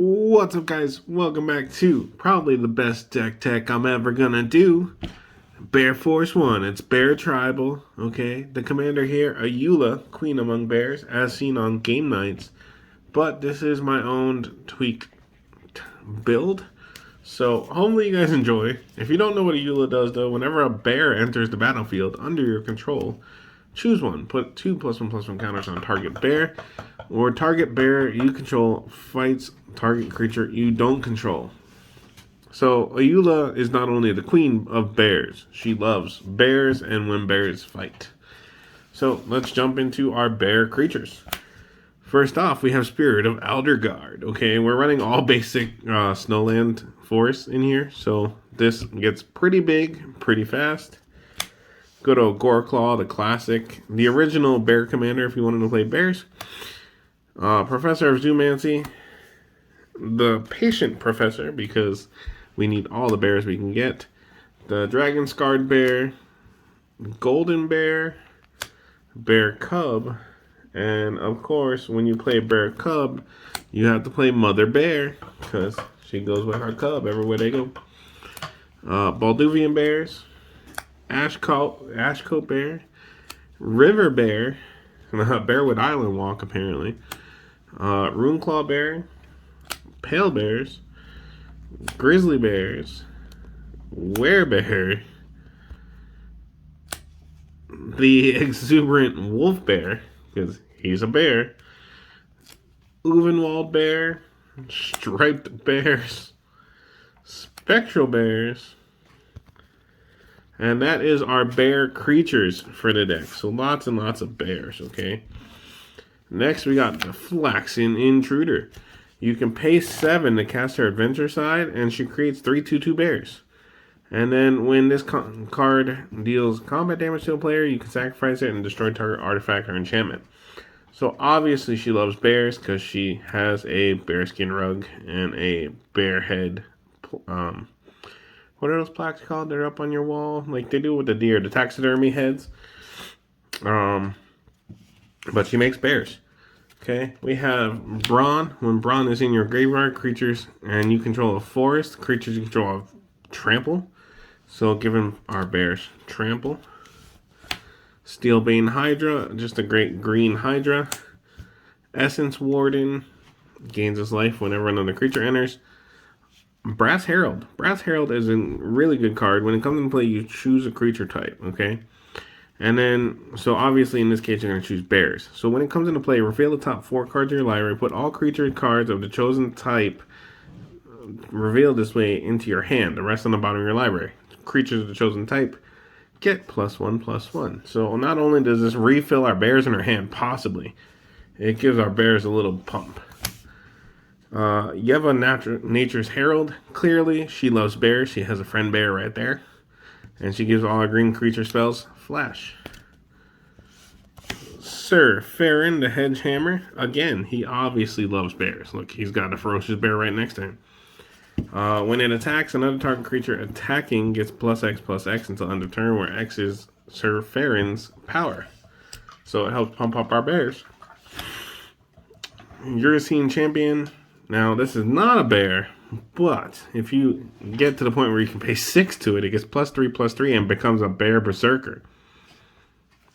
What's up, guys? Welcome back to probably the best deck tech I'm ever gonna do. Bear Force 1. It's Bear Tribal, okay? The commander here, Ayula, Queen Among Bears, as seen on game nights. But this is my own tweaked build. So hopefully you guys enjoy. If you don't know what Ayula does, though, whenever a bear enters the battlefield under your control, choose one. Put 2+1/+1 counters on target bear, or target bear you control fights target creature you don't control. So Ayula is not only the queen of bears, she loves bears and when bears fight. So let's jump into our bear creatures. First off, we have Spirit of Elderguard. Okay, we're running all basic Snowland Forest in here, so this gets pretty big, pretty fast. Go to Goreclaw, the classic, the original bear commander if you wanted to play bears. Professor of Zoomancy, the patient professor because we need all the bears we can get. The Dragon Scarred Bear, Golden Bear, Bear Cub, and of course when you play Bear Cub, you have to play Mother Bear because she goes with her cub everywhere they go. Balduvian Bears, Ashcote Bear, River Bear, Bearwood Island Walk apparently, Runeclaw Bear, Pale Bears, Grizzly Bears, Werebear, the Exuberant Wolf Bear, because he's a bear, Uvenwald Bear, Striped Bears, Spectral Bears, and that is our bear creatures for the deck. So lots and lots of bears, okay? Next, we got the Flaxen Intruder. You can pay 7 to cast her Adventure Side, and she creates 3/2/2 bears. And then when this card deals combat damage to a player, you can sacrifice it and destroy target artifact or enchantment. So obviously she loves bears because she has a bearskin rug and a bear head. What are those plaques called? They're up on your wall, like they do with the deer, the taxidermy heads. But she makes bears. Okay, we have Brawn. When Brawn is in your graveyard, creatures and you control a forest, creatures you control have trample. So giving our bears trample. Steelbane Hydra, just a great green Hydra. Essence Warden, gains his life whenever another creature enters. Brass Herald. Brass Herald is a really good card. When it comes into play, you choose a creature type, okay? And then, so obviously in this case, you're going to choose bears. So when it comes into play, reveal the top 4 cards of your library, put all creature cards of the chosen type revealed this way into your hand, the rest on the bottom of your library. Creatures of the chosen type get +1/+1. So not only does this refill our bears in our hand, possibly, it gives our bears a little pump. Yeva Nature's Herald. Clearly, she loves bears. She has a friend bear right there. And she gives all our green creature spells flash. Sir Farron the Hedgehammer. Again, he obviously loves bears. Look, he's got a ferocious bear right next to him. When it attacks, another target creature attacking gets +X/+X until end of turn, where X is Sir Farron's power. So it helps pump up our bears. Eurocene Champion. Now, this is not a bear, but if you get to the point where you can pay 6 to it, it gets +3/+3 and becomes a bear berserker.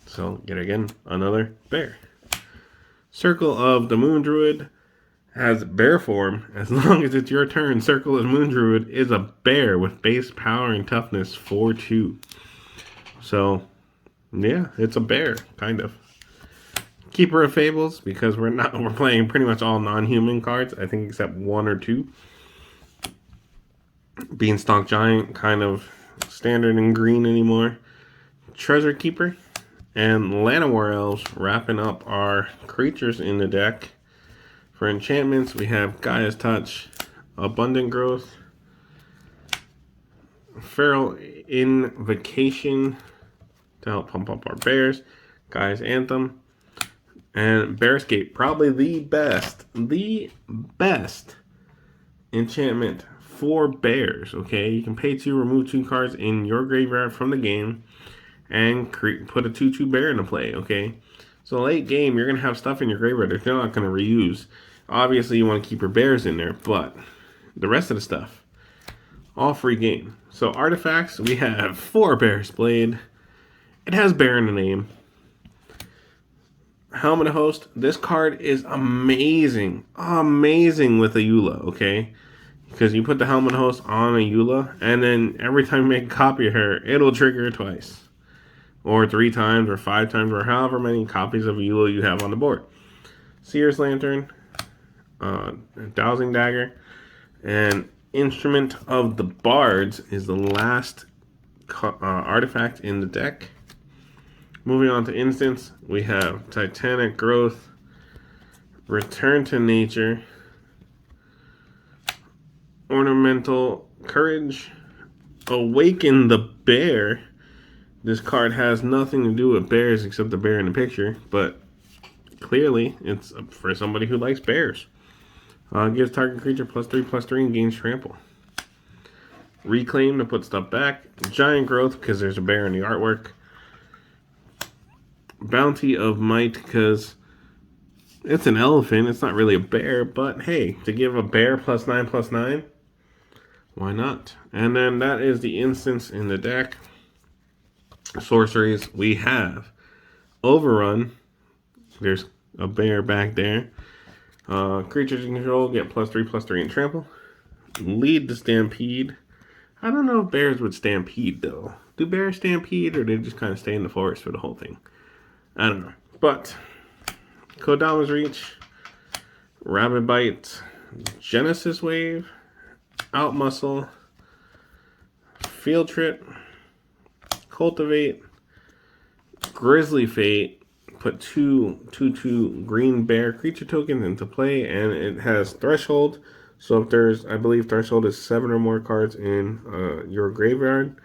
So, yet again, another bear. Circle of the Moon Druid has bear form. As long as it's your turn, Circle of the Moon Druid is a bear with base power and toughness 4/2. So, yeah, it's a bear, kind of. Keeper of Fables, because we're playing pretty much all non-human cards, I think except 1 or 2. Beanstalk Giant, kind of standard in green anymore. Treasure Keeper, and Llanowar Elves wrapping up our creatures in the deck. For enchantments, we have Gaia's Touch, Abundant Growth, Feral Invocation to help pump up our bears, Gaia's Anthem, and Bearscape, probably the best enchantment for bears, okay? You can pay 2, remove 2 cards in your graveyard from the game, and put a 2/2 bear into play, okay? So late game, you're going to have stuff in your graveyard that you're not going to reuse. Obviously, you want to keep your bears in there, but the rest of the stuff, all free game. So artifacts, we have 4 Bear's Blade. It has bear in the name. Helmet of Host. This card is amazing. Amazing with Ayula, okay? Because you put the Helmet of Host on Ayula, and then every time you make a copy of her, it'll trigger twice. Or 3 times, or 5 times, or however many copies of Ayula you have on the board. Seer's Lantern, Dowsing Dagger, and Instrument of the Bards is the last artifact in the deck. Moving on to instants, we have Titanic Growth, Return to Nature, Ornamental Courage, Awaken the Bear. This card has nothing to do with bears except the bear in the picture, but clearly it's for somebody who likes bears. Gives target creature +3/+3 and gains trample. Reclaim to put stuff back. Giant Growth because there's a bear in the artwork. Bounty of Might because it's an elephant. It's not really a bear, but hey, to give a bear +9/+9, why not? And then that is the instance in the deck. Sorceries, we have Overrun. There's a bear back there. Creatures you control get +3/+3 and trample. Lead the Stampede. I don't know if bears would stampede though. Do bears stampede or do they just kind of stay in the forest for the whole thing? I don't know. But Kodama's Reach, Rabbit Bite, Genesis Wave, Outmuscle, Field Trip, Cultivate, Grizzly Fate. Put 2/2 green bear creature tokens into play, and it has Threshold. So if there's, I believe Threshold is 7 or more cards in your graveyard.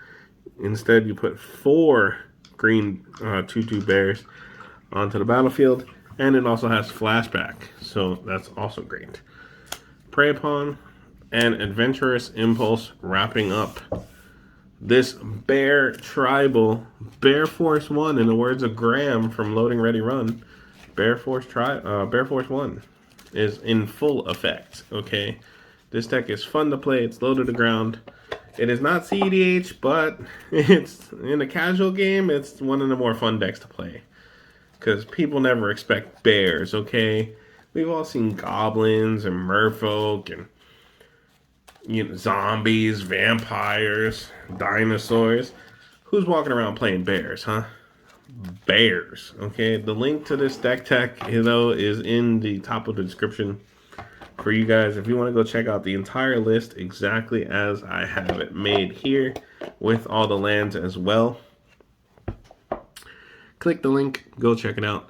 Instead, you put 4 green 2/2 bears onto the battlefield, and it also has Flashback. So that's also great. Prey Upon and Adventurous Impulse wrapping up this Bear Tribal Bear Force 1, in the words of Graham from Loading Ready Run. Bear Force 1 is in full effect. Okay, this deck is fun to play. It's low to the ground. It is not CEDH, but it's in a casual game. It's one of the more fun decks to play because people never expect bears. Okay, we've all seen goblins and merfolk and zombies, vampires, dinosaurs. Who's walking around playing bears, huh? Bears. Okay, the link to this deck tech, though, is in the top of the description for you guys if you want to go check out the entire list exactly as I have it made here with all the lands as well. Click the link, go check it out.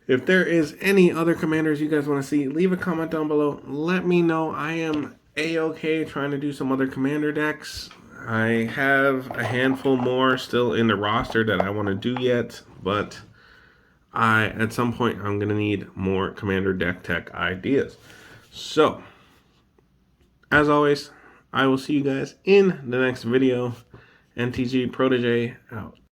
If there is any other commanders you guys want to see, leave a comment down below. Let me know. I am A-okay trying to do some other commander decks. I have a handful more still in the roster that I want to do yet, but at some point I'm going to need more commander deck tech ideas. So, as always, I will see you guys in the next video. NTG Protege out.